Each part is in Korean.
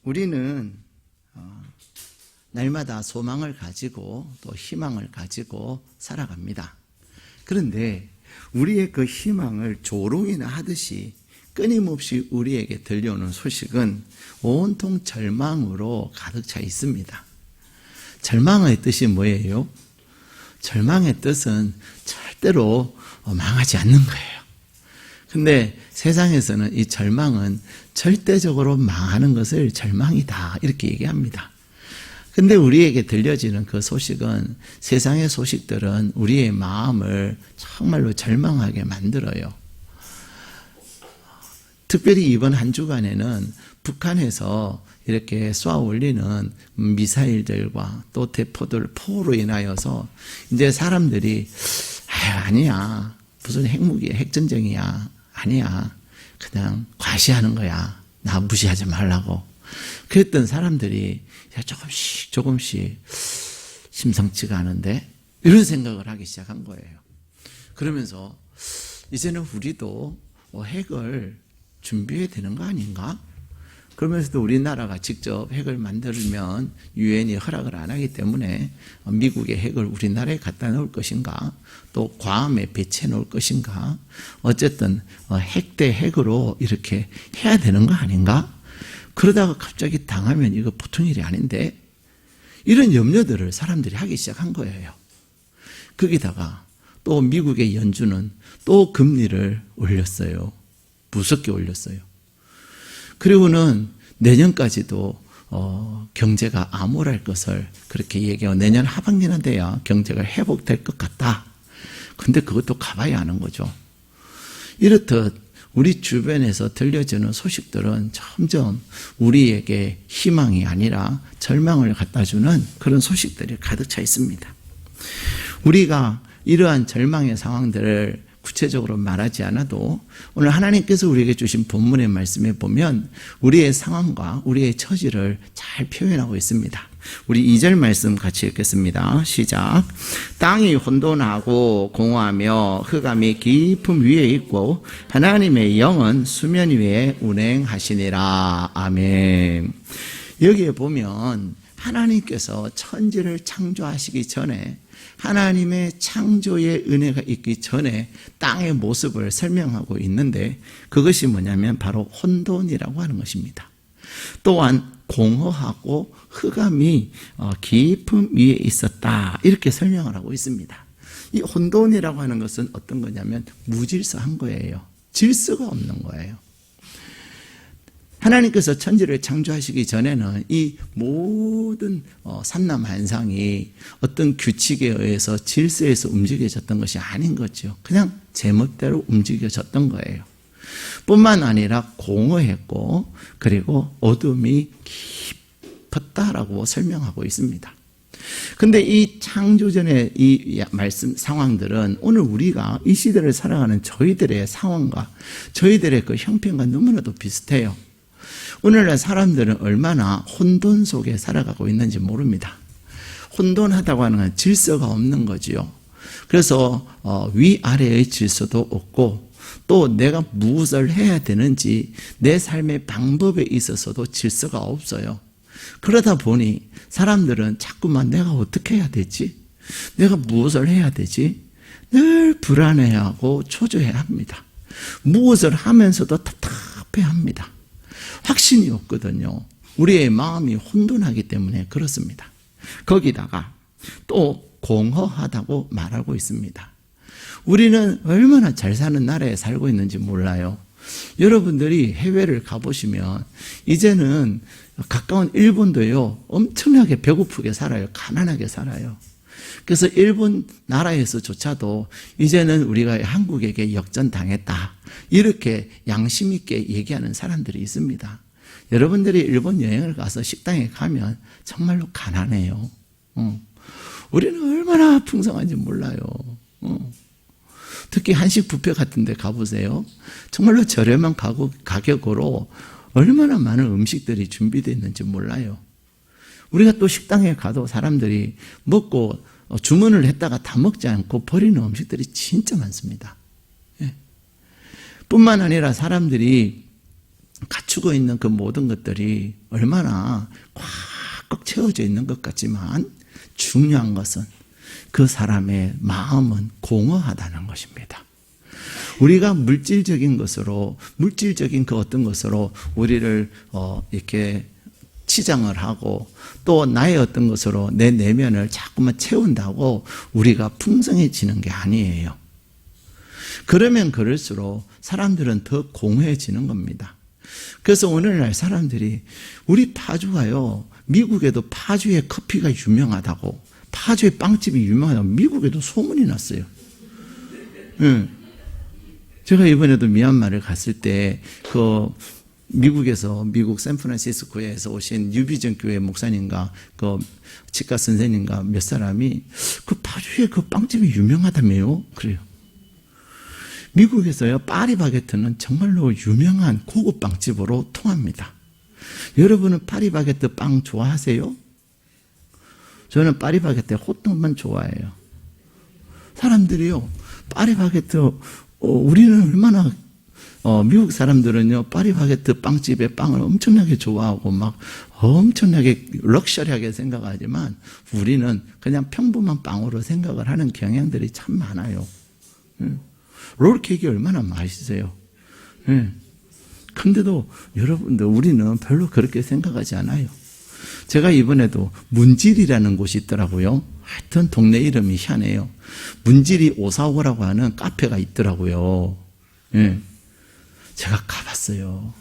우리는 날마다 소망을 가지고 또 희망을 가지고 살아갑니다. 그런데 우리의 그 희망을 조롱이나 하듯이 끊임없이 우리에게 들려오는 소식은 온통 절망으로 가득 차 있습니다. 절망의 뜻이 뭐예요? 절망의 뜻은 절대로 망하지 않는 거예요. 근데 세상에서는 이 절망은 절대적으로 망하는 것을 절망이다 이렇게 얘기합니다. 근데 우리에게 들려지는 그 소식은, 세상의 소식들은 우리의 마음을 정말로 절망하게 만들어요. 특별히 이번 한 주간에는 북한에서 이렇게 쏘아 올리는 미사일들과 또 대포들, 포로 인하여서 이제 사람들이 아니야, 무슨 핵무기야, 핵전쟁이야, 아니야, 그냥 과시하는 거야, 나 무시하지 말라고 그랬던 사람들이 조금씩 심상치가 않은데 이런 생각을 하기 시작한 거예요. 그러면서 이제는 우리도 핵을 준비해야 되는 거 아닌가? 그러면서도 우리나라가 직접 핵을 만들면 유엔이 허락을 안 하기 때문에 미국의 핵을 우리나라에 갖다 놓을 것인가, 또 괌에 배치해 놓을 것인가, 어쨌든 핵 대 핵으로 이렇게 해야 되는 거 아닌가? 그러다가 갑자기 당하면 이거 보통 일이 아닌데, 이런 염려들을 사람들이 하기 시작한 거예요. 거기다가 또 미국의 연준은 또 금리를 올렸어요. 무섭게 올렸어요. 그리고는 내년까지도 경제가 암울할 것을 그렇게 얘기하고, 내년 하반기나 돼야 경제가 회복될 것 같다. 근데 그것도 가봐야 하는 거죠. 이렇듯 우리 주변에서 들려지는 소식들은 점점 우리에게 희망이 아니라 절망을 갖다 주는 그런 소식들이 가득 차 있습니다. 우리가 이러한 절망의 상황들을 구체적으로 말하지 않아도 오늘 하나님께서 우리에게 주신 본문의 말씀에 보면 우리의 상황과 우리의 처지를 잘 표현하고 있습니다. 우리 2절 말씀 같이 읽겠습니다. 시작. 땅이 혼돈하고 공허하며 흑암이 깊음 위에 있고 하나님의 영은 수면 위에 운행하시니라. 아멘. 여기에 보면 하나님께서 천지를 창조하시기 전에, 하나님의 창조의 은혜가 있기 전에 땅의 모습을 설명하고 있는데, 그것이 뭐냐면 바로 혼돈이라고 하는 것입니다. 또한 공허하고 흑암이 깊음 위에 있었다 이렇게 설명을 하고 있습니다. 이 혼돈이라고 하는 것은 어떤 거냐면 무질서한 거예요. 질서가 없는 거예요. 하나님께서 천지를 창조하시기 전에는 이 모든 산남한상이 어떤 규칙에 의해서 질서에서 움직여졌던 것이 아닌 거죠. 그냥 제멋대로 움직여졌던 거예요. 뿐만 아니라 공허했고 그리고 어둠이 깊었다라고 설명하고 있습니다. 근데 이 창조전의 이 말씀 상황들은 오늘 우리가 이 시대를 살아가는 저희들의 상황과 저희들의 그 형편과 너무나도 비슷해요. 오늘날 사람들은 얼마나 혼돈 속에 살아가고 있는지 모릅니다. 혼돈하다고 하는 건 질서가 없는 거지요. 그래서 위아래의 질서도 없고, 또 내가 무엇을 해야 되는지 내 삶의 방법에 있어서도 질서가 없어요. 그러다 보니 사람들은 자꾸만 내가 어떻게 해야 되지? 내가 무엇을 해야 되지? 늘 불안해하고 초조해합니다. 무엇을 하면서도 답답해합니다. 확신이 없거든요. 우리의 마음이 혼돈하기 때문에 그렇습니다. 거기다가 또 공허하다고 말하고 있습니다. 우리는 얼마나 잘 사는 나라에 살고 있는지 몰라요. 여러분들이 해외를 가보시면 이제는 가까운 일본도요, 엄청나게 배고프게 살아요. 가난하게 살아요. 그래서 일본 나라에서조차도 이제는 우리가 한국에게 역전당했다 이렇게 양심 있게 얘기하는 사람들이 있습니다. 여러분들이 일본 여행을 가서 식당에 가면 정말로 가난해요. 우리는 얼마나 풍성한지 몰라요. 특히 한식 뷔페 같은 데 가보세요. 정말로 저렴한 가격으로 얼마나 많은 음식들이 준비되어 있는지 몰라요. 우리가 또 식당에 가도 사람들이 먹고 주문을 했다가 다 먹지 않고 버리는 음식들이 진짜 많습니다. 예. 뿐만 아니라 사람들이 갖추고 있는 그 모든 것들이 얼마나 꽉꽉 채워져 있는 것 같지만 중요한 것은 그 사람의 마음은 공허하다는 것입니다. 우리가 물질적인 것으로, 물질적인 그 어떤 것으로 우리를 이렇게 치장을 하고 또 나의 어떤 것으로 내 내면을 자꾸만 채운다고 우리가 풍성해지는 게 아니에요. 그러면 그럴수록 사람들은 더 공허해지는 겁니다. 그래서 오늘날 사람들이 우리 파주가요, 미국에도 파주의 커피가 유명하다고, 파주의 빵집이 유명하다고 미국에도 소문이 났어요. 제가 이번에도 미얀마를 갔을 때 미국에서, 미국 샌프란시스코에서 오신 뉴비전 교회 목사님과 그 치과 선생님과 몇 사람이 그 파주에 그 빵집이 유명하다며요. 그래요. 미국에서요, 파리바게트는 정말로 유명한 고급 빵집으로 통합니다. 여러분은 파리바게트 빵 좋아하세요? 저는 파리바게트 호떡만 좋아해요. 사람들이요, 파리바게트, 우리는 얼마나, 미국 사람들은요, 파리바게트 빵집의 빵을 엄청나게 좋아하고 막 엄청나게 럭셔리하게 생각하지만 우리는 그냥 평범한 빵으로 생각을 하는 경향들이 참 많아요. 롤케이크 얼마나 맛있어요. 근데도 여러분들, 우리는 별로 그렇게 생각하지 않아요. 제가 이번에도 문질이라는 곳이 있더라고요. 하여튼 동네 이름이 희한해요. 문질이 545라고 하는 카페가 있더라고요. 제가 가봤어요.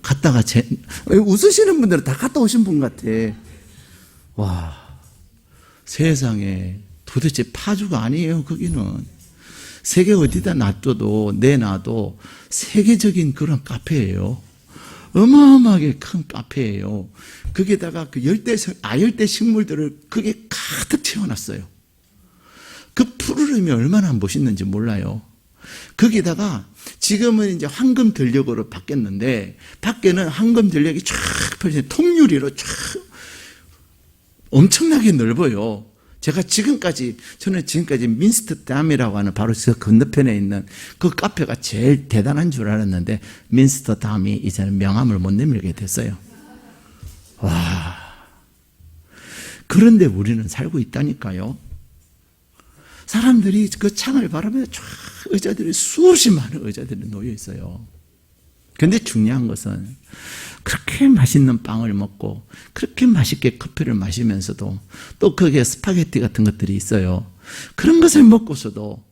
갔다가 웃으시는 분들은 다 갔다 오신 분 같아. 와, 세상에 도대체 파주가 아니에요. 거기는 세계 어디다 내놔도 세계적인 그런 카페예요. 어마어마하게 큰 카페예요. 거기에다가 그 아열대 식물들을 그게 가득 채워놨어요. 그 푸르름이 얼마나 멋있는지 몰라요. 거기다가 지금은 이제 황금 들녘으로 바뀌었는데 밖에는 황금 들녘이 쫙 펼쳐져 통유리로 쫙 엄청나게 넓어요. 저는 지금까지 민스터담이라고 하는 바로 그 건너편에 있는 그 카페가 제일 대단한 줄 알았는데 민스터담이 이제는 명함을 못 내밀게 됐어요. 와. 그런데 우리는 살고 있다니까요. 사람들이 그 창을 바라보면 쫙 의자들이 수없이 많은 의자들이 놓여 있어요. 그런데 중요한 것은 그렇게 맛있는 빵을 먹고 그렇게 맛있게 커피를 마시면서도 또 거기에 스파게티 같은 것들이 있어요. 그런 것을 먹고서도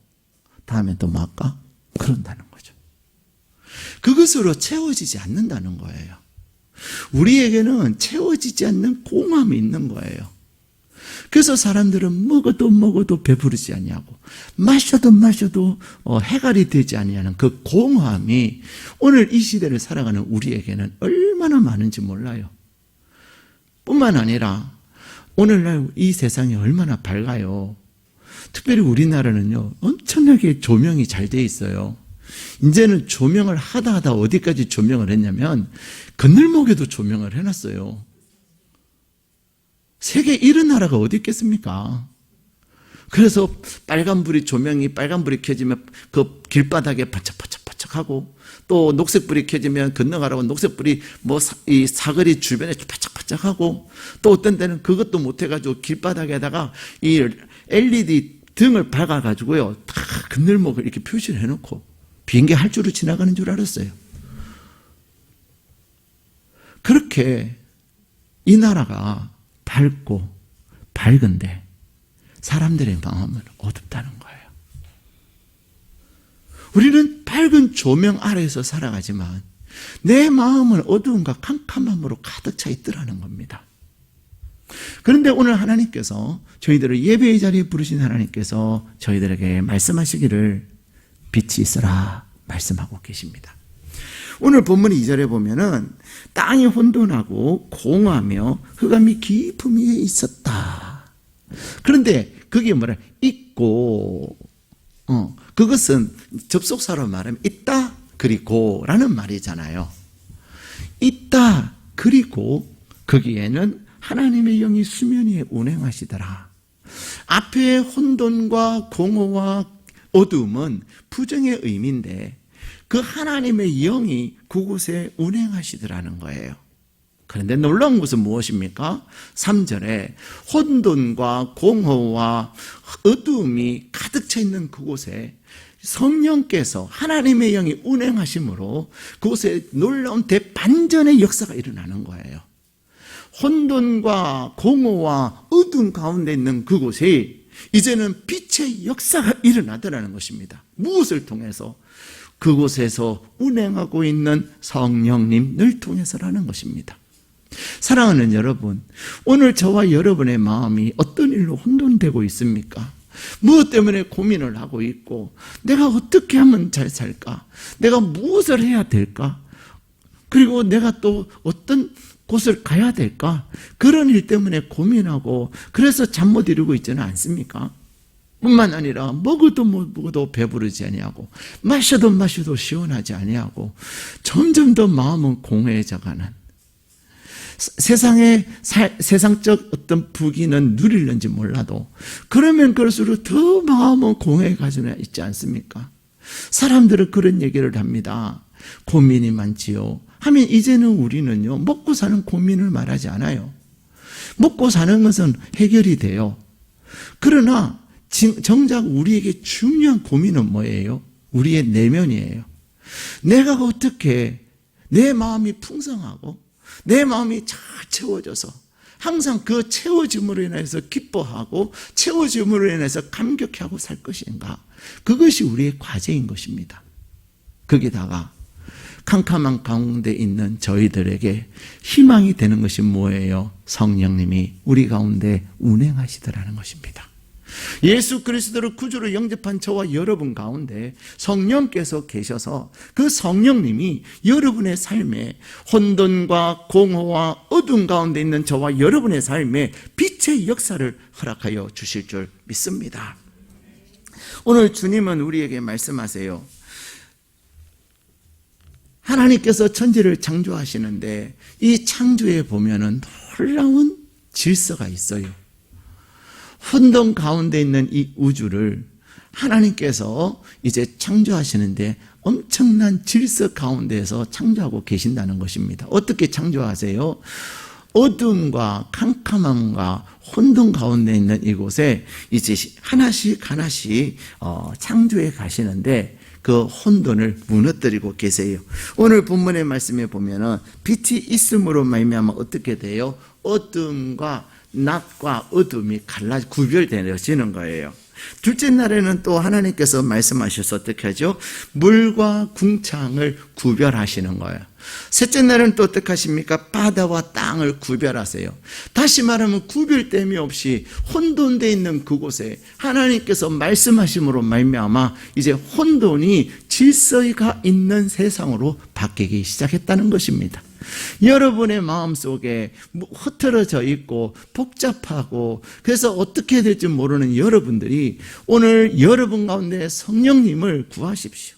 다음에 또 뭐 할까? 그런다는 거죠. 그것으로 채워지지 않는다는 거예요. 우리에게는 채워지지 않는 공허함이 있는 거예요. 그래서 사람들은 먹어도 배부르지 아니하고 마셔도 해갈이 되지 아니하는 그 공허함이 오늘 이 시대를 살아가는 우리에게는 얼마나 많은지 몰라요. 뿐만 아니라 오늘날 이 세상이 얼마나 밝아요. 특별히 우리나라는요, 엄청나게 조명이 잘 돼 있어요. 이제는 조명을 하다 어디까지 조명을 했냐면 건널목에도 조명을 해놨어요. 세계 이런 나라가 어디 있겠습니까? 그래서 빨간불이 켜지면 그 길바닥에 바짝바짝하고 또 녹색불이 켜지면 건너가라고 녹색불이 이 사거리 주변에 바짝바짝하고 또 어떤 데는 그것도 못해가지고 길바닥에다가 이 LED 등을 박아가지고요, 다 건널목을 이렇게 표시를 해놓고 비행기 할 줄로 지나가는 줄 알았어요. 그렇게 이 나라가 밝고 밝은데 사람들의 마음은 어둡다는 거예요. 우리는 밝은 조명 아래에서 살아가지만 내 마음은 어두움과 캄캄함으로 가득 차 있더라는 겁니다. 그런데 오늘 하나님께서 저희들을 예배의 자리에 부르신 하나님께서 저희들에게 말씀하시기를 빛이 있어라 말씀하고 계십니다. 오늘 본문 2절에 보면은 땅이 혼돈하고 공허하며 흑암이 깊음 위에 있었다. 그런데 그게 뭐라? 있고, 그것은 접속사로 말하면 있다 그리고 라는 말이잖아요. 있다 그리고 거기에는 하나님의 영이 수면 위에 운행하시더라. 앞에 혼돈과 공허와 어두움은 부정의 의미인데 그 하나님의 영이 그곳에 운행하시더라는 거예요. 그런데 놀라운 것은 무엇입니까? 3절에 혼돈과 공허와 어두움이 가득 차 있는 그곳에 성령께서 하나님의 영이 운행하심으로 그곳에 놀라운 대반전의 역사가 일어나는 거예요. 혼돈과 공허와 어두움 가운데 있는 그곳에 이제는 빛의 역사가 일어나더라는 것입니다. 무엇을 통해서? 그곳에서 운행하고 있는 성령님을 통해서라는 것입니다. 사랑하는 여러분, 오늘 저와 여러분의 마음이 어떤 일로 혼돈되고 있습니까? 무엇 때문에 고민을 하고 있고, 내가 어떻게 하면 잘 살까? 내가 무엇을 해야 될까? 그리고 내가 또 어떤 곳을 가야 될까? 그런 일 때문에 고민하고, 그래서 잠 못 이루고 있지는 않습니까? 뿐만 아니라 먹어도 먹어도 배부르지 아니하고, 마셔도 시원하지 아니하고, 점점 더 마음은 공허해져가는, 세상적 어떤 부귀는 누리는지 몰라도 그러면 그럴수록 더 마음은 공허해 가지고 있지 않습니까? 사람들은 그런 얘기를 합니다. 고민이 많지요 하면 이제는 우리는요, 먹고 사는 고민을 말하지 않아요. 먹고 사는 것은 해결이 돼요. 그러나 정작 우리에게 중요한 고민은 뭐예요? 우리의 내면이에요. 내가 어떻게 내 마음이 풍성하고 내 마음이 잘 채워져서 항상 그 채워짐으로 인해서 기뻐하고 채워짐으로 인해서 감격하고 살 것인가? 그것이 우리의 과제인 것입니다. 거기다가 캄캄한 가운데 있는 저희들에게 희망이 되는 것이 뭐예요? 성령님이 우리 가운데 운행하시더라는 것입니다. 예수 그리스도를 구주로 영접한 저와 여러분 가운데 성령께서 계셔서 그 성령님이 여러분의 삶에 혼돈과 공허와 어둠 가운데 있는 저와 여러분의 삶에 빛의 역사를 허락하여 주실 줄 믿습니다. 오늘 주님은 우리에게 말씀하세요. 하나님께서 천지를 창조하시는데 이 창조에 보면은 놀라운 질서가 있어요. 혼돈 가운데 있는 이 우주를 하나님께서 이제 창조하시는데 엄청난 질서 가운데에서 창조하고 계신다는 것입니다. 어떻게 창조하세요? 어둠과 캄캄함과 혼돈 가운데 있는 이곳에 이제 하나씩 창조해 가시는데 그 혼돈을 무너뜨리고 계세요. 오늘 본문의 말씀에 보면은 빛이 있음으로 말미암아 어떻게 돼요? 어둠과 낮과 어둠이 구별되어지는 거예요. 둘째 날에는 또 하나님께서 말씀하셔서 어떻게 하죠? 물과 궁창을 구별하시는 거예요. 셋째 날은 또 어떻게 하십니까? 바다와 땅을 구별하세요. 다시 말하면 구별됨이 없이 혼돈되어 있는 그곳에 하나님께서 말씀하심으로 말미암아 이제 혼돈이 질서가 있는 세상으로 바뀌기 시작했다는 것입니다. 여러분의 마음속에 흐트러져 있고 복잡하고 그래서 어떻게 해야 될지 모르는 여러분들이 오늘 여러분 가운데 성령님을 구하십시오.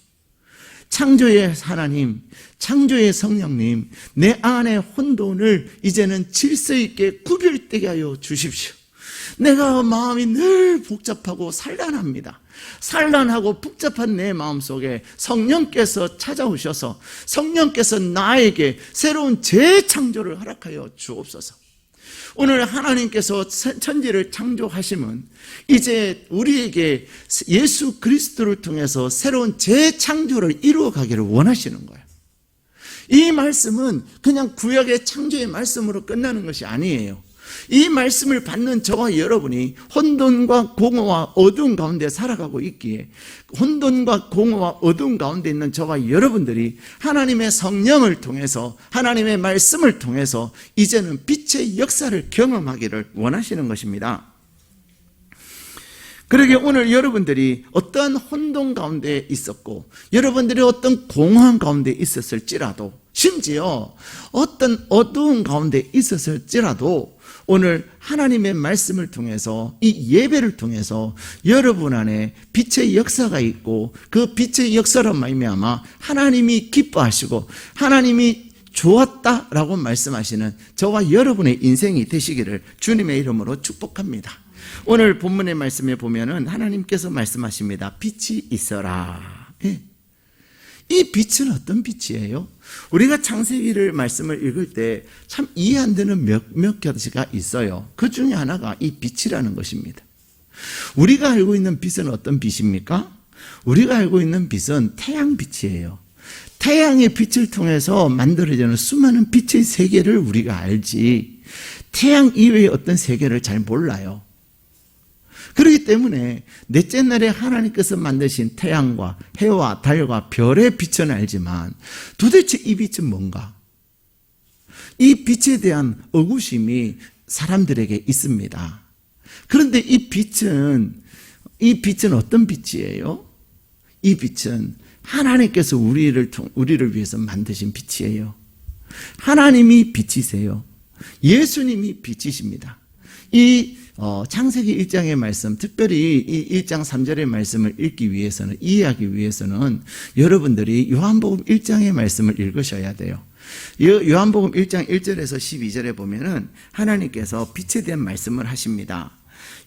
창조의 하나님, 창조의 성령님, 내 안의 혼돈을 이제는 질서 있게 구별되게 하여 주십시오. 내가 마음이 늘 복잡하고 산란합니다. 산란하고 복잡한 내 마음속에 성령께서 찾아오셔서 성령께서 나에게 새로운 재창조를 허락하여 주옵소서. 오늘 하나님께서 천지를 창조하심은 이제 우리에게 예수 그리스도를 통해서 새로운 재창조를 이루어가기를 원하시는 거예요. 이 말씀은 그냥 구약의 창조의 말씀으로 끝나는 것이 아니에요. 이 말씀을 받는 저와 여러분이 혼돈과 공허와 어두운 가운데 살아가고 있기에 혼돈과 공허와 어두운 가운데 있는 저와 여러분들이 하나님의 성령을 통해서 하나님의 말씀을 통해서 이제는 빛의 역사를 경험하기를 원하시는 것입니다. 그러게 오늘 여러분들이 어떤 혼돈 가운데 있었고 여러분들이 어떤 공허한 가운데 있었을지라도 심지어 어떤 어두운 가운데 있었을지라도 오늘 하나님의 말씀을 통해서 이 예배를 통해서 여러분 안에 빛의 역사가 있고 그 빛의 역사로 말미암아 하나님이 기뻐하시고 하나님이 좋았다라고 말씀하시는 저와 여러분의 인생이 되시기를 주님의 이름으로 축복합니다. 오늘 본문의 말씀에 보면은 하나님께서 말씀하십니다. 빛이 있어라. 이 빛은 어떤 빛이에요? 우리가 창세기를 말씀을 읽을 때 참 이해 안 되는 몇몇 가지가 있어요. 그 중에 하나가 이 빛이라는 것입니다. 우리가 알고 있는 빛은 어떤 빛입니까? 우리가 알고 있는 빛은 태양빛이에요. 태양의 빛을 통해서 만들어지는 수많은 빛의 세계를 우리가 알지, 태양 이외의 어떤 세계를 잘 몰라요. 그렇기 때문에 넷째 날에 하나님께서 만드신 태양과 해와 달과 별의 빛은 알지만 도대체 이 빛은 뭔가? 이 빛에 대한 의구심이 사람들에게 있습니다. 그런데 이 빛은 어떤 빛이에요? 이 빛은 하나님께서 우리를 위해서 만드신 빛이에요. 하나님이 빛이세요. 예수님이 빛이십니다. 창세기 1장의 말씀, 특별히 이 1장 3절의 말씀을 읽기 위해서는, 이해하기 위해서는 여러분들이 요한복음 1장의 말씀을 읽으셔야 돼요. 요한복음 1장 1절에서 12절에 보면은 하나님께서 빛에 대한 말씀을 하십니다.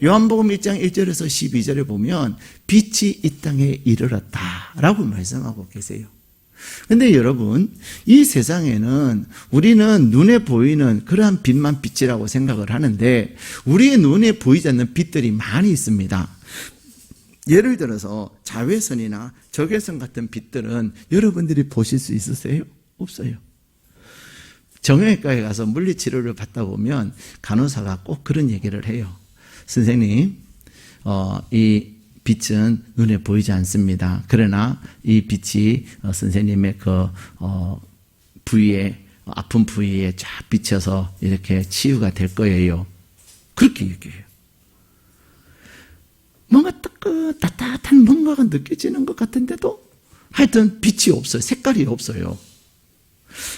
요한복음 1장 1절에서 12절에 보면 빛이 이 땅에 이르렀다 라고 말씀하고 계세요. 근데 여러분, 이 세상에는 우리는 눈에 보이는 그러한 빛만 빛이라고 생각을 하는데 우리의 눈에 보이지 않는 빛들이 많이 있습니다. 예를 들어서 자외선이나 적외선 같은 빛들은 여러분들이 보실 수 있으세요? 없어요. 정형외과에 가서 물리치료를 받다 보면 간호사가 꼭 그런 얘기를 해요. 선생님, 이 빛은 눈에 보이지 않습니다. 그러나 이 빛이 선생님의 부위에, 아픈 부위에 쫙 비쳐서 이렇게 치유가 될 거예요. 그렇게 얘기해요. 뭔가 따뜻한 뭔가가 느껴지는 것 같은데도 하여튼 빛이 없어요. 색깔이 없어요.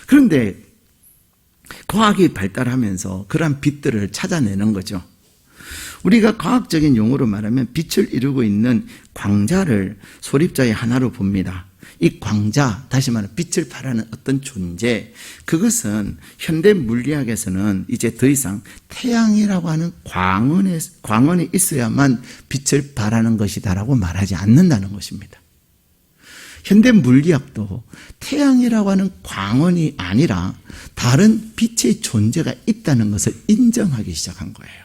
그런데 과학이 발달하면서 그러한 빛들을 찾아내는 거죠. 우리가 과학적인 용어로 말하면 빛을 이루고 있는 광자를 소립자의 하나로 봅니다. 이 광자, 다시 말하면 빛을 발하는 어떤 존재, 그것은 현대 물리학에서는 이제 더 이상 태양이라고 하는 광원이 있어야만 빛을 발하는 것이다라고 말하지 않는다는 것입니다. 현대 물리학도 태양이라고 하는 광원이 아니라 다른 빛의 존재가 있다는 것을 인정하기 시작한 거예요.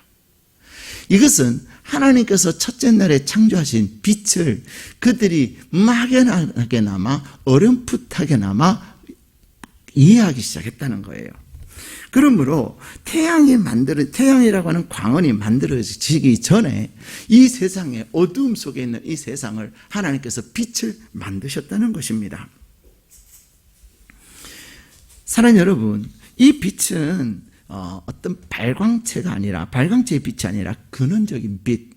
이것은 하나님께서 첫째 날에 창조하신 빛을 그들이 막연하게나마 어렴풋하게나마 이해하기 시작했다는 거예요. 그러므로 태양이라고 하는 광원이 만들어지기 전에 이 세상에, 어두움 속에 있는 이 세상을 하나님께서 빛을 만드셨다는 것입니다. 사랑하는 여러분, 이 빛은 어떤 발광체의 빛이 아니라 근원적인 빛,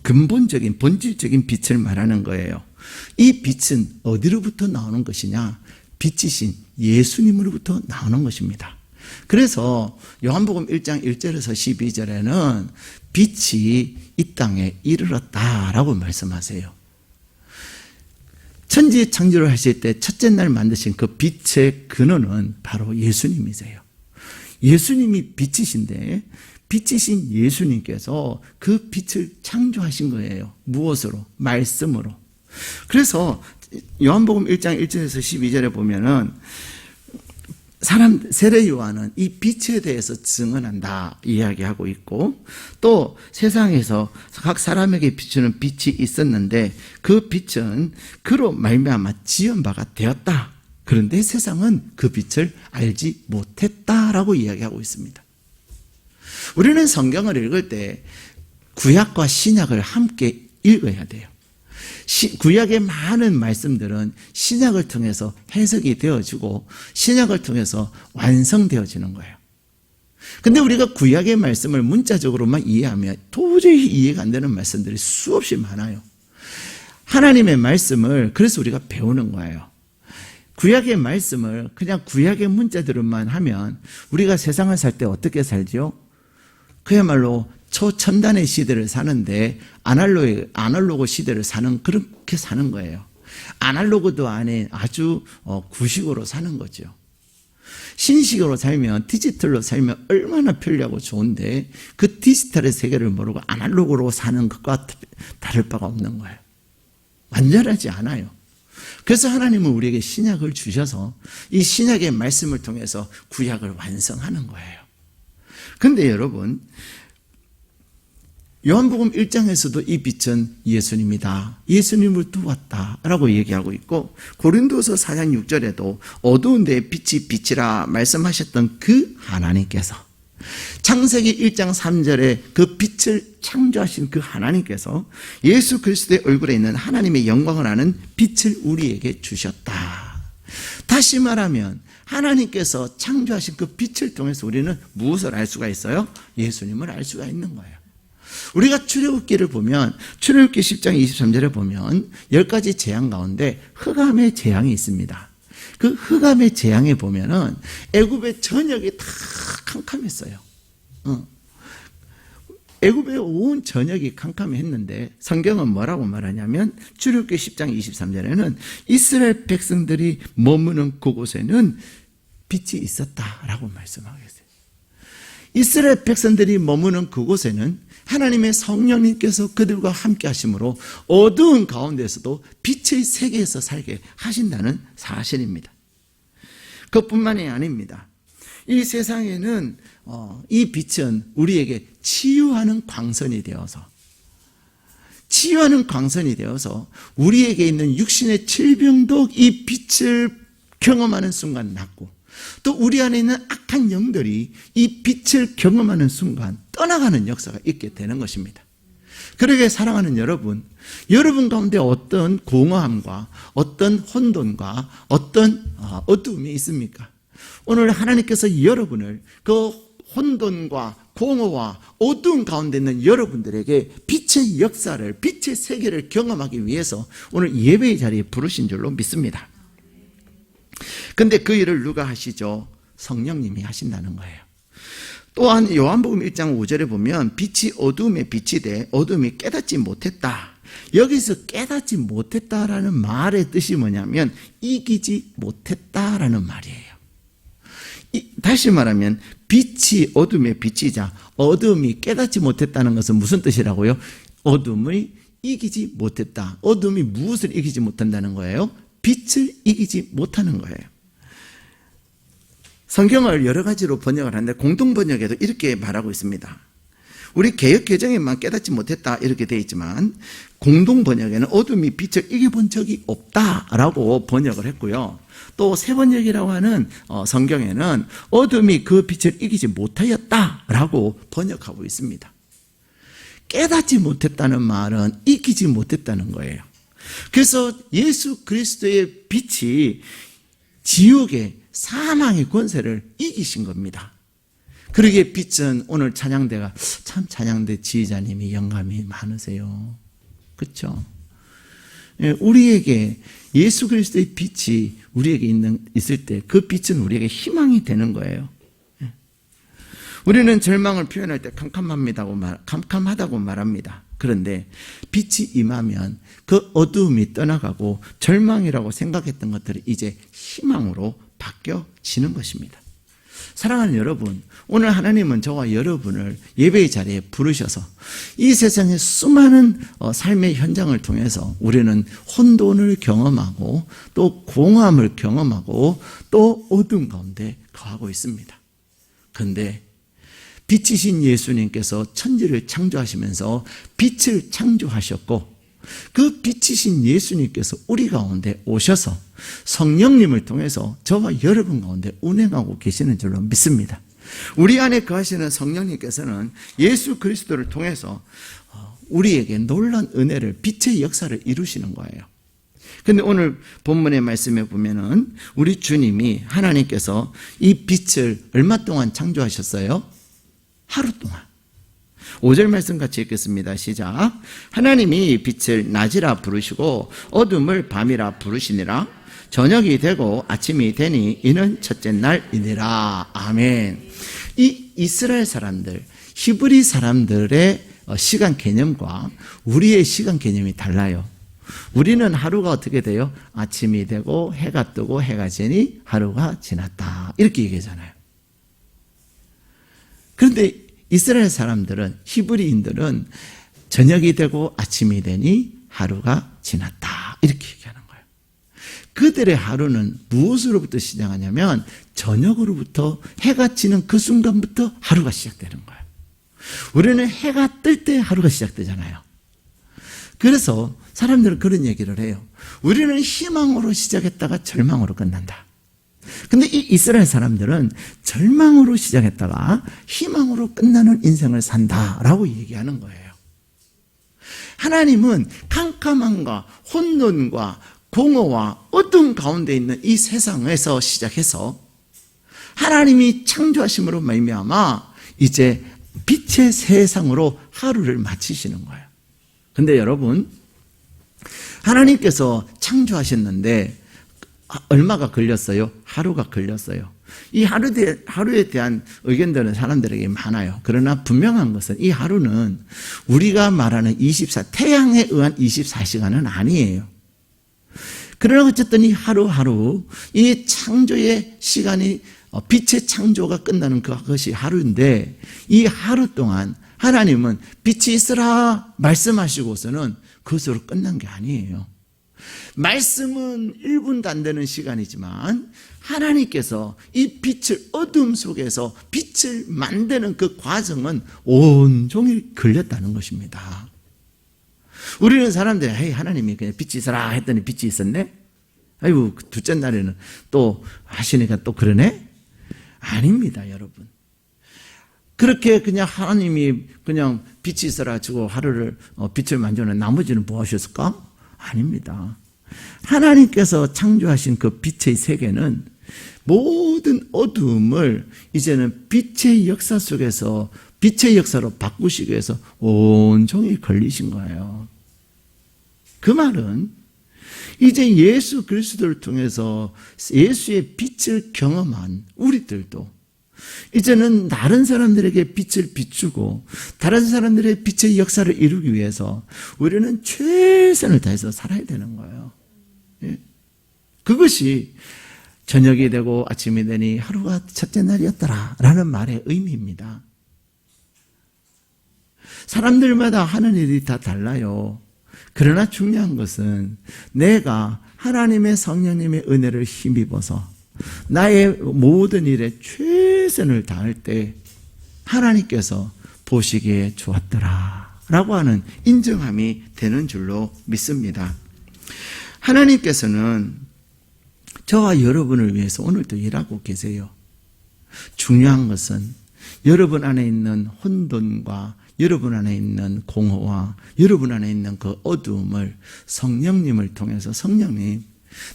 근본적인, 본질적인 빛을 말하는 거예요. 이 빛은 어디로부터 나오는 것이냐? 빛이신 예수님으로부터 나오는 것입니다. 그래서 요한복음 1장 1절에서 12절에는 빛이 이 땅에 이르렀다라고 말씀하세요. 천지 창조를 하실 때 첫째 날 만드신 그 빛의 근원은 바로 예수님이세요. 예수님이 빛이신데 빛이신 예수님께서 그 빛을 창조하신 거예요. 무엇으로? 말씀으로. 그래서 요한복음 1장 1절에서 12절에 보면은 세례 요한은 이 빛에 대해서 증언한다 이야기하고 있고, 또 세상에서 각 사람에게 비추는 빛이 있었는데 그 빛은 그로 말미암아 지은 바가 되었다. 그런데 세상은 그 빛을 알지 못했다라고 이야기하고 있습니다. 우리는 성경을 읽을 때 구약과 신약을 함께 읽어야 돼요. 구약의 많은 말씀들은 신약을 통해서 해석이 되어지고 신약을 통해서 완성되어지는 거예요. 근데 우리가 구약의 말씀을 문자적으로만 이해하면 도저히 이해가 안 되는 말씀들이 수없이 많아요. 하나님의 말씀을 그래서 우리가 배우는 거예요. 구약의 말씀을 그냥 구약의 문자들만 하면 우리가 세상을 살 때 어떻게 살지요? 그야말로 초첨단의 시대를 사는데 아날로그 시대를 그렇게 사는 거예요. 아날로그도 아닌 아주 구식으로 사는 거죠. 신식으로 살면, 디지털로 살면 얼마나 편리하고 좋은데 그 디지털의 세계를 모르고 아날로그로 사는 것과 다를 바가 없는 거예요. 완전하지 않아요. 그래서 하나님은 우리에게 신약을 주셔서 이 신약의 말씀을 통해서 구약을 완성하는 거예요. 그런데 여러분, 요한복음 1장에서도 이 빛은 예수님이다, 예수님을 두었다라고 얘기하고 있고, 고린도서 4장 6절에도 어두운 데에 빛이 빛이라 말씀하셨던 그 하나님께서, 창세기 1장 3절에 그 빛을 창조하신 그 하나님께서 예수 그리스도의 얼굴에 있는 하나님의 영광을 아는 빛을 우리에게 주셨다. 다시 말하면 하나님께서 창조하신 그 빛을 통해서 우리는 무엇을 알 수가 있어요? 예수님을 알 수가 있는 거예요. 우리가 출애굽기를 보면, 출애굽기 10장 23절에 보면 10가지 재앙 가운데 흑암의 재앙이 있습니다. 그 흑암의 재앙에 보면은 애굽의 전역이 다 캄캄했어요. 애굽의 온 전역이 캄캄했는데 성경은 뭐라고 말하냐면, 출애굽기 10장 23절에는 이스라엘 백성들이 머무는 그곳에는 빛이 있었다라고 말씀하고 있어요. 이스라엘 백성들이 머무는 그곳에는 하나님의 성령님께서 그들과 함께 하심으로 어두운 가운데서도 빛의 세계에서 살게 하신다는 사실입니다. 그것뿐만이 아닙니다. 이 세상에는 이 빛은 우리에게 치유하는 광선이 되어서 우리에게 있는 육신의 질병도 이 빛을 경험하는 순간 낫고, 또 우리 안에 있는 악한 영들이 이 빛을 경험하는 순간 떠나가는 역사가 있게 되는 것입니다. 그러게 사랑하는 여러분 가운데 어떤 공허함과 어떤 혼돈과 어떤 어두움이 있습니까? 오늘 하나님께서 여러분을 그 혼돈과 공허와 어두운 가운데 있는 여러분들에게 빛의 역사를, 빛의 세계를 경험하기 위해서 오늘 예배의 자리에 부르신 줄로 믿습니다. 근데 그 일을 누가 하시죠? 성령님이 하신다는 거예요. 또한 요한복음 1장 5절에 보면 빛이 어두움에 빛이 돼 어두움이 깨닫지 못했다. 여기서 깨닫지 못했다라는 말의 뜻이 뭐냐면 이기지 못했다라는 말이에요. 다시 말하면 빛이 어둠에 비치자 어둠이 깨닫지 못했다는 것은 무슨 뜻이라고요? 어둠을 이기지 못했다. 어둠이 무엇을 이기지 못한다는 거예요? 빛을 이기지 못하는 거예요. 성경을 여러 가지로 번역을 하는데 공동 번역에도 이렇게 말하고 있습니다. 우리 개역 개정에만 깨닫지 못했다 이렇게 되어 있지만 공동 번역에는 어둠이 빛을 이겨본 적이 없다라고 번역을 했고요. 또 새 번역이라고 하는 성경에는 어둠이 그 빛을 이기지 못하였다라고 번역하고 있습니다. 깨닫지 못했다는 말은 이기지 못했다는 거예요. 그래서 예수 그리스도의 빛이 지옥의 사망의 권세를 이기신 겁니다. 그러기에 빛은 오늘 찬양대가 참 찬양대 지휘자님이 영감이 많으세요. 그렇죠? 우리에게 예수 그리스도의 빛이 우리에게 있을 때 그 빛은 우리에게 희망이 되는 거예요. 우리는 절망을 표현할 때 캄캄하다고 말합니다. 그런데 빛이 임하면 그 어두움이 떠나가고 절망이라고 생각했던 것들이 이제 희망으로 바뀌어지는 것입니다. 사랑하는 여러분, 오늘 하나님은 저와 여러분을 예배의 자리에 부르셔서 이 세상의 수많은 삶의 현장을 통해서 우리는 혼돈을 경험하고 또 공허함을 경험하고 또 어둠 가운데 거하고 있습니다. 그런데 빛이신 예수님께서 천지를 창조하시면서 빛을 창조하셨고 그 빛이신 예수님께서 우리 가운데 오셔서 성령님을 통해서 저와 여러분 가운데 운행하고 계시는 줄로 믿습니다. 우리 안에 거하시는 성령님께서는 예수 그리스도를 통해서 우리에게 놀라운 은혜를, 빛의 역사를 이루시는 거예요. 그런데 오늘 본문의 말씀에 보면은 우리 주님이 하나님께서 이 빛을 얼마 동안 창조하셨어요? 하루 동안. 5절 말씀 같이 읽겠습니다. 시작. 하나님이 빛을 낮이라 부르시고 어둠을 밤이라 부르시니라. 저녁이 되고 아침이 되니 이는 첫째 날이니라. 아멘. 이 이스라엘 사람들, 히브리 사람들의 시간 개념과 우리의 시간 개념이 달라요. 우리는 하루가 어떻게 돼요? 아침이 되고 해가 뜨고 해가 지니 하루가 지났다 이렇게 얘기하잖아요. 그런데 이스라엘 사람들은, 히브리인들은 저녁이 되고 아침이 되니 하루가 지났다 이렇게 얘기하는 거예요. 그들의 하루는 무엇으로부터 시작하냐면 저녁으로부터 해가 지는 그 순간부터 하루가 시작되는 거예요. 우리는 해가 뜰 때 하루가 시작되잖아요. 그래서 사람들은 그런 얘기를 해요. 우리는 희망으로 시작했다가 절망으로 끝난다. 근데 이 이스라엘 사람들은 절망으로 시작했다가 희망으로 끝나는 인생을 산다라고 얘기하는 거예요. 하나님은 캄캄함과 혼돈과 공허와 어둠 가운데 있는 이 세상에서 시작해서 하나님이 창조하심으로 말미암아 이제 빛의 세상으로 하루를 마치시는 거예요. 근데 여러분, 하나님께서 창조하셨는데 얼마가 걸렸어요? 하루가 걸렸어요. 이 하루에 대한 의견들은 사람들에게 많아요. 그러나 분명한 것은 이 하루는 우리가 말하는 태양에 의한 24시간은 아니에요. 그러나 어쨌든 이 하루하루, 이 창조의 시간이, 빛의 창조가 끝나는 그것이 하루인데, 이 하루 동안 하나님은 빛이 있으라 말씀하시고서는 그것으로 끝난 게 아니에요. 말씀은 1분도 안 되는 시간이지만 하나님께서 이 빛을 어둠 속에서 빛을 만드는 그 과정은 온종일 걸렸다는 것입니다. 우리는 사람들이 에이, 하나님이 그냥 빛이 있어라 했더니 빛이 있었네? 아이고 둘째 날에는 또 하시니까 또 그러네? 아닙니다, 여러분. 그렇게 그냥 하나님이 그냥 빛이 있어라 주고 하루를 빛을 만져는 나머지는 뭐 하셨을까? 아닙니다. 하나님께서 창조하신 그 빛의 세계는 모든 어둠을 이제는 빛의 역사 속에서 빛의 역사로 바꾸시기 위해서 온종일 걸리신 거예요. 그 말은 이제 예수 그리스도를 통해서 예수의 빛을 경험한 우리들도 이제는 다른 사람들에게 빛을 비추고 다른 사람들의 빛의 역사를 이루기 위해서 우리는 최선을 다해서 살아야 되는 거예요. 그것이 저녁이 되고 아침이 되니 하루가 첫째 날이었더라 라는 말의 의미입니다. 사람들마다 하는 일이 다 달라요. 그러나 중요한 것은 내가 하나님의 성령님의 은혜를 힘입어서 나의 모든 일에 최선을 다할 때 하나님께서 보시기에 좋았더라 라고 하는 인정함이 되는 줄로 믿습니다. 하나님께서는 저와 여러분을 위해서 오늘도 일하고 계세요. 중요한 것은 여러분 안에 있는 혼돈과 여러분 안에 있는 공허와 여러분 안에 있는 그 어두움을 성령님을 통해서 성령님,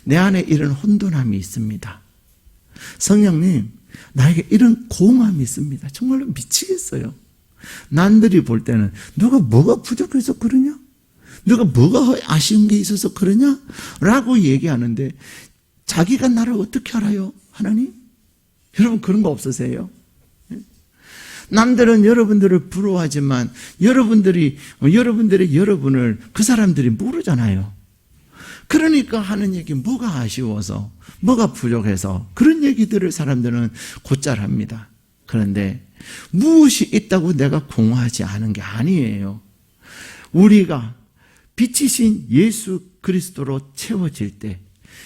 내 안에 이런 혼돈함이 있습니다. 성령님, 나에게 이런 공허함이 있습니다. 정말로 미치겠어요. 남들이 볼 때는 누가 뭐가 부족해서 그러냐? 누가 뭐가 아쉬운 게 있어서 그러냐? 라고 얘기하는데 자기가 나를 어떻게 알아요? 하나님? 여러분 그런 거 없으세요? 남들은 여러분들을 부러워하지만 여러분들의 여러분을 그 사람들이 모르잖아요. 그러니까 하는 얘기 뭐가 아쉬워서 뭐가 부족해서 그런 얘기들을 사람들은 곧잘 합니다. 그런데 무엇이 있다고 내가 공허하지 않은 게 아니에요. 우리가 빛이신 예수 그리스도로 채워질 때,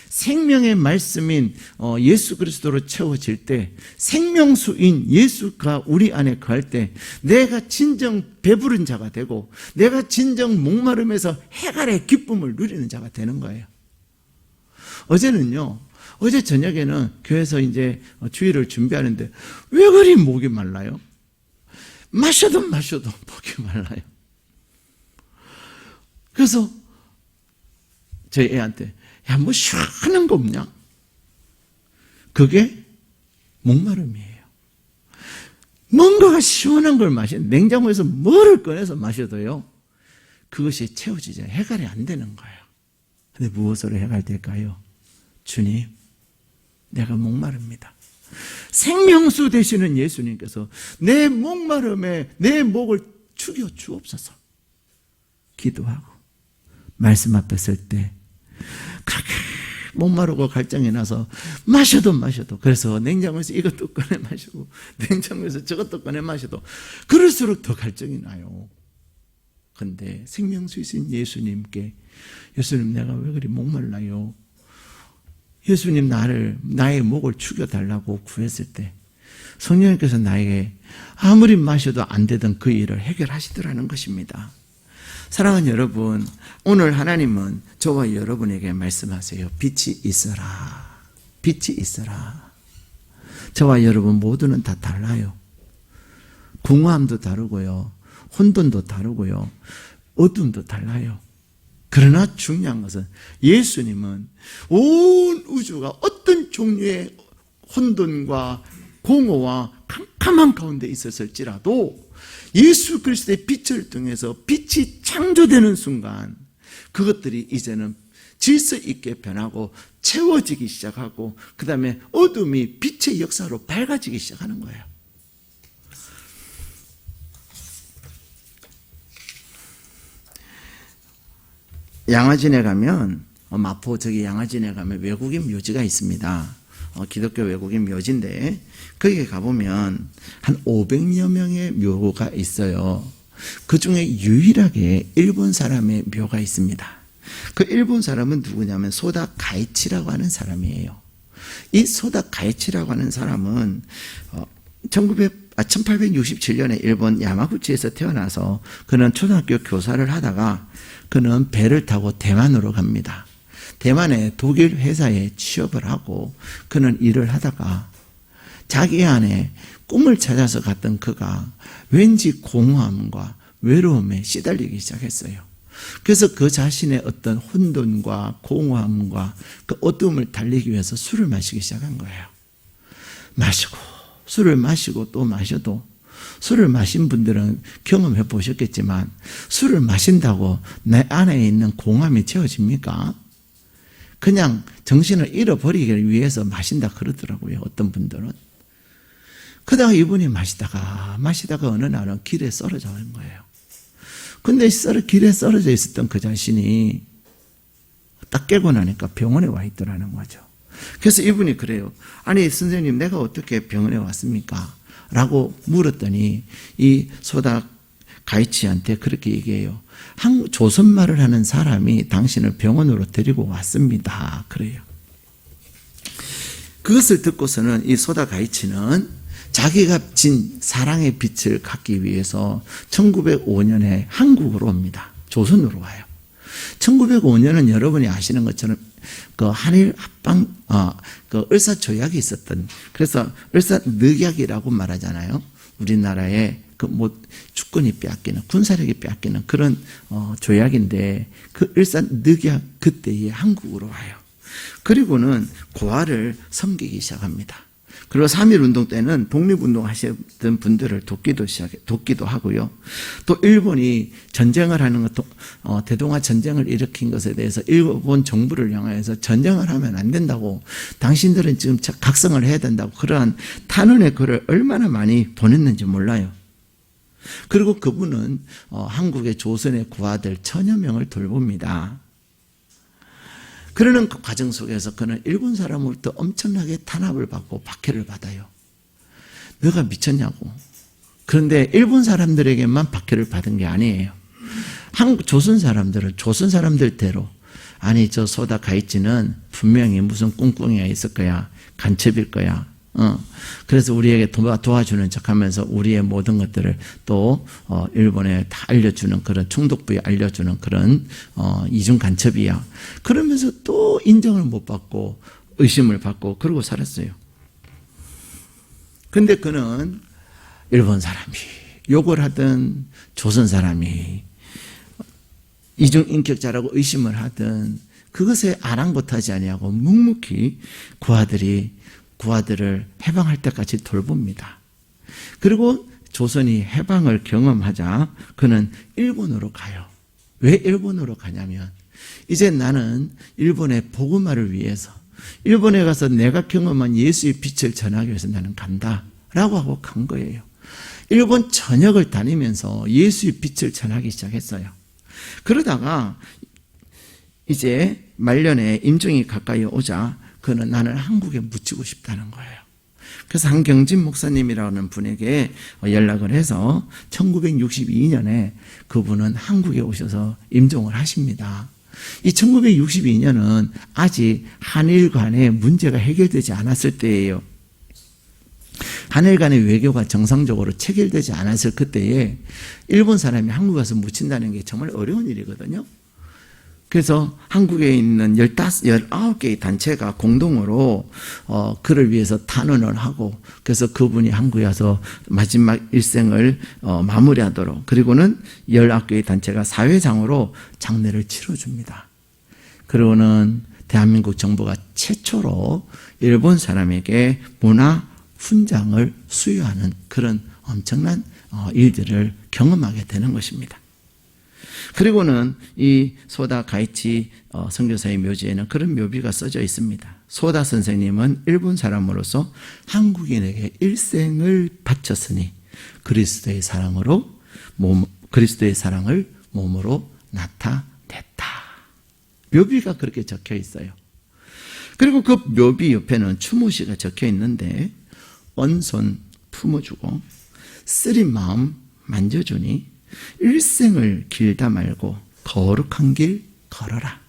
생명의 말씀인 예수 그리스도로 채워질 때, 생명수인 예수가 우리 안에 거할 때 내가 진정 배부른 자가 되고 내가 진정 목마름에서 해갈의 기쁨을 누리는 자가 되는 거예요. 어제 저녁에는 교회에서 이제 주일을 준비하는데 왜 그리 목이 말라요? 마셔도 목이 말라요. 그래서 저희 애한테 야, 뭐 시원한 거 없냐? 그게 목마름이에요. 뭔가가 시원한 걸 냉장고에서 뭐를 꺼내서 마셔도요, 그것이 채워지지 않아요. 해갈이 안 되는 거예요. 근데 무엇으로 해갈될까요? 주님, 내가 목마릅니다. 생명수 되시는 예수님께서 내 목마름에 내 목을 죽여 주옵소서. 기도하고 말씀 앞에 설 때 그렇게 목마르고 갈증이 나서 마셔도 그래서 냉장고에서 이것도 꺼내 마시고 냉장고에서 저것도 꺼내 마셔도 그럴수록 더 갈증이 나요. 그런데 생명수이신 예수님께 예수님 내가 왜 그리 목말라요? 예수님 나의 목을 죽여달라고 구했을 때 성령님께서 나에게 아무리 마셔도 안 되던 그 일을 해결하시더라는 것입니다. 사랑하는 여러분, 오늘 하나님은 저와 여러분에게 말씀하세요. 빛이 있어라. 빛이 있어라. 저와 여러분 모두는 다 달라요. 궁화함도 다르고요. 혼돈도 다르고요. 어둠도 달라요. 그러나 중요한 것은 예수님은 온 우주가 어떤 종류의 혼돈과 공허와 캄캄한 가운데 있었을지라도 예수 그리스도의 빛을 통해서 빛이 창조되는 순간 그것들이 이제는 질서 있게 변하고 채워지기 시작하고 그 다음에 어둠이 빛의 역사로 밝아지기 시작하는 거예요. 양화진에 가면 마포 저기 양화진에 가면 외국인 묘지가 있습니다. 기독교 외국인 묘지인데 거기에 가보면 한 500여 명의 묘가 있어요. 그 중에 유일하게 일본 사람의 묘가 있습니다. 그 일본 사람은 누구냐면 소다 가이치라고 하는 사람이에요. 이 소다 가이치라고 하는 사람은 1867년에 일본 야마구치에서 태어나서 그는 초등학교 교사를 하다가 그는 배를 타고 대만으로 갑니다. 대만의 독일 회사에 취업을 하고 그는 일을 하다가 자기 안에 꿈을 찾아서 갔던 그가 왠지 공허함과 외로움에 시달리기 시작했어요. 그래서 그 자신의 어떤 혼돈과 공허함과 그 어둠을 달리기 위해서 술을 마시기 시작한 거예요. 술을 마시고 또 마셔도 술을 마신 분들은 경험해 보셨겠지만 술을 마신다고 내 안에 있는 공허함이 채워집니까? 그냥 정신을 잃어버리기 위해서 마신다 그러더라고요. 어떤 분들은. 그러다가 이분이 마시다가 어느 날은 길에 쓰러져 있는 거예요. 근데 길에 쓰러져 있었던 그 자신이 딱 깨고 나니까 병원에 와 있더라는 거죠. 그래서 이분이 그래요. 아니 선생님 내가 어떻게 병원에 왔습니까? 라고 물었더니 이 소다 가이치한테 그렇게 얘기해요. 조선말을 하는 사람이 당신을 병원으로 데리고 왔습니다. 그래요. 그것을 듣고서는 이 소다 가이치는 자기가 진 사랑의 빛을 갖기 위해서 1905년에 한국으로 옵니다. 조선으로 와요. 1905년은 여러분이 아시는 것처럼 그 한일 합방, 그 을사조약이 있었던, 그래서 을사늑약이라고 말하잖아요. 우리나라의 그 주권이 빼앗기는, 군사력이 빼앗기는 그런 조약인데 그 을사늑약 그때에 한국으로 와요. 그리고는 고아를 섬기기 시작합니다. 그리고 3.1운동 때는 독립운동 하시던 분들을 돕기도 하고요. 또 일본이 전쟁을 하는 것도, 대동아 전쟁을 일으킨 것에 대해서 일본 정부를 향해서 전쟁을 하면 안 된다고, 당신들은 지금 각성을 해야 된다고 그러한 탄원의 글을 얼마나 많이 보냈는지 몰라요. 그리고 그분은 한국의 조선의 고아들 1000여 명을 돌봅니다. 그러는 그 과정 속에서 그는 일본 사람으로부터 엄청나게 탄압을 받고 박해를 받아요. 너가 미쳤냐고. 그런데 일본 사람들에게만 박해를 받은 게 아니에요. 조선 사람들은 조선 사람들대로, 아니 저 소다 가이치는 분명히 무슨 꿍꿍이가 있을 거야. 간첩일 거야. 그래서 우리에게 도와주는 척하면서 우리의 모든 것들을 또 일본에 다 알려주는 그런 총독부에 알려주는 그런 이중 간첩이야. 그러면서 또 인정을 못 받고 의심을 받고 그러고 살았어요. 근데 그는 일본 사람이 욕을 하든 조선 사람이 이중 인격자라고 의심을 하든 그것에 아랑곳하지 아니하고 묵묵히 구아들을 해방할 때까지 돌봅니다. 그리고 조선이 해방을 경험하자 그는 일본으로 가요. 왜 일본으로 가냐면 이제 나는 일본의 복음화를 위해서 일본에 가서 내가 경험한 예수의 빛을 전하기 위해서 나는 간다 라고 하고 간 거예요. 일본 전역을 다니면서 예수의 빛을 전하기 시작했어요. 그러다가 이제 말년에 임종이 가까이 오자 그는 나는 한국에 묻히고 싶다는 거예요. 그래서 한경진 목사님이라는 분에게 연락을 해서 1962년에 그분은 한국에 오셔서 임종을 하십니다. 이 1962년은 아직 한일 간의 문제가 해결되지 않았을 때예요. 한일 간의 외교가 정상적으로 체결되지 않았을 그때에 일본 사람이 한국에 와서 묻힌다는 게 정말 어려운 일이거든요. 그래서 한국에 있는 19개의 단체가 공동으로 그를 위해서 탄원을 하고, 그래서 그분이 한국에 와서 마지막 일생을 마무리하도록, 그리고는 19개의 단체가 사회장으로 장례를 치러줍니다. 그리고는 대한민국 정부가 최초로 일본 사람에게 문화 훈장을 수여하는 그런 엄청난 일들을 경험하게 되는 것입니다. 그리고는 이 소다 가이치 선교사의 묘지에는 그런 묘비가 써져 있습니다. 소다 선생님은 일본 사람으로서 한국인에게 일생을 바쳤으니 그리스도의 사랑을 몸으로 나타냈다. 묘비가 그렇게 적혀 있어요. 그리고 그 묘비 옆에는 추모시가 적혀 있는데, 언손 품어주고 쓰린 마음 만져주니 일생을 길다 말고 거룩한 길 걸어라.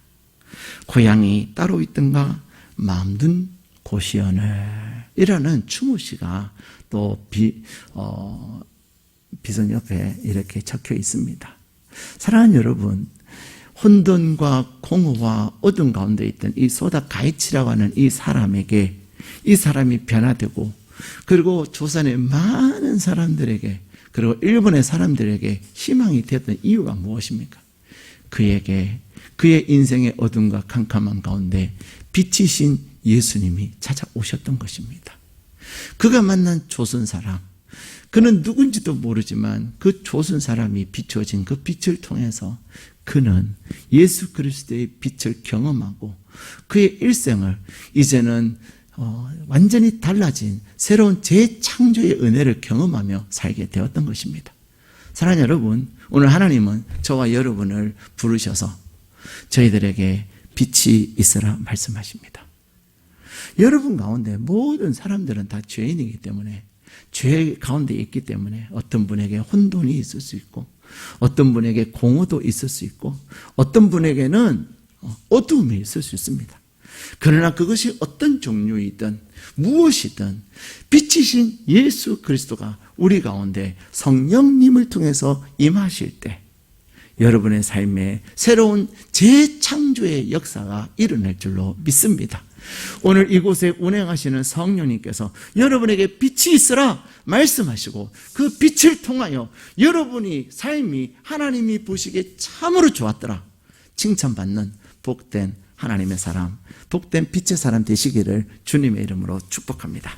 고향이 따로 있든가 마음 둔 곳이여늘. 이라는 추모시가 또 비선 옆에 이렇게 적혀 있습니다. 사랑하는 여러분, 혼돈과 공허와 어둠 가운데 있던 이 소다 가이치라고 하는 이 사람에게, 이 사람이 변화되고, 그리고 조선의 많은 사람들에게, 그리고 일본의 사람들에게 희망이 되었던 이유가 무엇입니까? 그에게 그의 인생의 어둠과 캄캄한 가운데 빛이신 예수님이 찾아오셨던 것입니다. 그가 만난 조선 사람, 그는 누군지도 모르지만 그 조선 사람이 비춰진 그 빛을 통해서 그는 예수 그리스도의 빛을 경험하고 그의 일생을 이제는 완전히 달라진 새로운 재창조의 은혜를 경험하며 살게 되었던 것입니다. 사랑하는 여러분, 오늘 하나님은 저와 여러분을 부르셔서 저희들에게 빛이 있으라 말씀하십니다. 여러분 가운데 모든 사람들은 다 죄인이기 때문에, 죄 가운데 있기 때문에 어떤 분에게 혼돈이 있을 수 있고, 어떤 분에게 공허도 있을 수 있고, 어떤 분에게는 어두움이 있을 수 있습니다. 그러나 그것이 어떤 종류이든 무엇이든 빛이신 예수 그리스도가 우리 가운데 성령님을 통해서 임하실 때 여러분의 삶에 새로운 재창조의 역사가 일어날 줄로 믿습니다. 오늘 이곳에 운행하시는 성령님께서 여러분에게 빛이 있으라 말씀하시고 그 빛을 통하여 여러분이 삶이 하나님이 보시기에 참으로 좋았더라 칭찬받는 복된 하나님의 사람, 복된 빛의 사람 되시기를 주님의 이름으로 축복합니다.